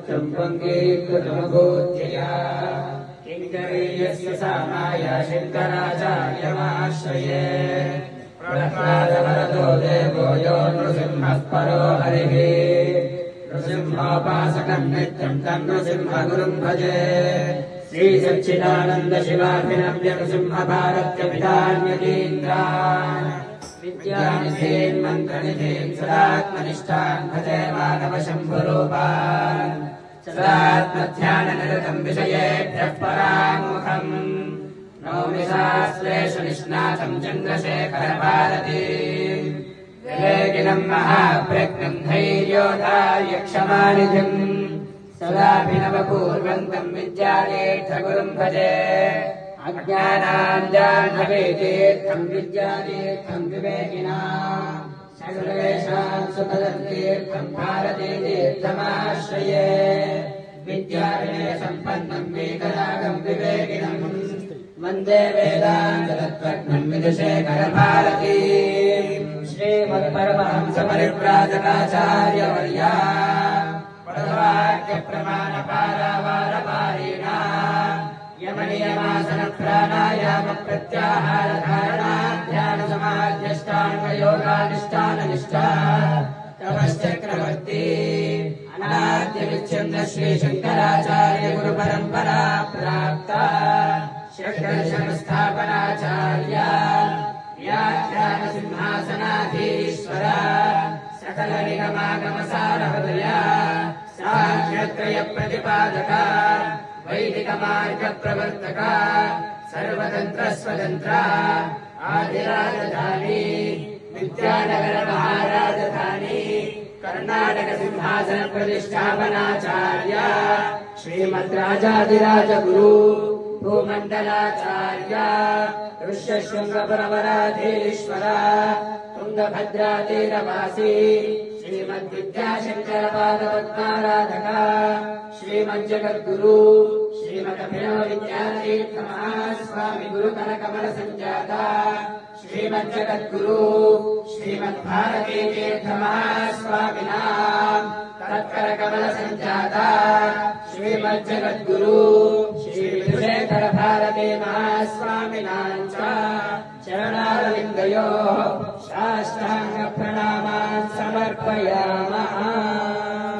चम्पङ्गीकृतमभूत्यया किङ्करीयस्य सामाय शङ्कराचार्यमाश्रये प्रह्लादवरदो देवो यो नृसिंहः परो हरिः नृसिंहोपासकम् नित्यम् तम् नृसिंहगुरुम् भजे श्रीसच्चिदानन्द शिवाभिनव्य नृसिंहभारत्यभिधान्यतीन्द्रान् विद्यानिधीन् मन्त्रनिधीन् सदात्मनिष्ठान् भजे मानवशम्भुरूपान् सदात्मध्याननिरतम् विषयेभ्यः पराङ्मुखम् नौमि शास्त्रेषु निष्णातम् चन्द्रशेखरभारतीम् विवेकिनम् महाप्रज्ञम् धैर्योधार्यक्षमानिधिम् सदाभिनवपूर्वन्तम् विद्यातीर्थगुरुम् भजे अज्ञानाञ्जाह्नवीतीर्थम् विद्यातीर्थम् विवेकिनाम् सर्वेषाम् सुखदतीर्थम् भारतीतीर्थमाश्रये विद्याविनयसम्पन्नम् वीतरागम् विवेकिनम् वन्दे वेदान्ततत्त्वज्ञम् विदुशेखरभारतीम् श्रीमत्परमहंसपरिव्राजकाचार्यवर्या पदवाक्यप्रमाणपारावारपारिणा यमनियमासनप्राणायामप्रत्याहारधारणाध्यानसमाध्यष्टाङ्गयोगानुष्ठाननिष्ठा तपश्चक्रवर्ती अनाद्यविच्छिन्न श्रीशङ्कराचार्य गुरुपरम्परा प्राप्ता षड्दर्शनस्थापनाचार्य व्याख्यानसिंहासनाधीश्वर सकलनिगमागमसारहृदया साङ्ख्यत्रयप्रतिपादका वैदिकमार्गप्रवर्तका सर्वतन्त्रस्वतन्त्रा आदिराजधानी विद्यानगरमहाराजधानी कर्णाटकसिंहासनप्रतिष्ठापनाचार्य श्रीमद्राजाधिराजगुरु भूमण्डलाचार्य ऋष्यशृङ्गपरमराधीश्वर तुङ्गभद्रातीरवासी श्रीमद्विद्याशङ्करपादपद्माराधका श्रीमज्जगद्गुरु श्रीमदभिनव विद्यातीर्थमहास्वामि गुरुकरकमलसञ्जाता श्रीमज्जगद्गुरु श्रीमद्भारतीतीर्थमहास्वामिनाम् तत्करकमलसञ्जाता श्रीमज्जगद्गुरु श्रीविधुशेखरभारती महास्वामिनाम् च चरणारविन्दयोः साष्टाङ्गप्रणामान् समर्पयामः।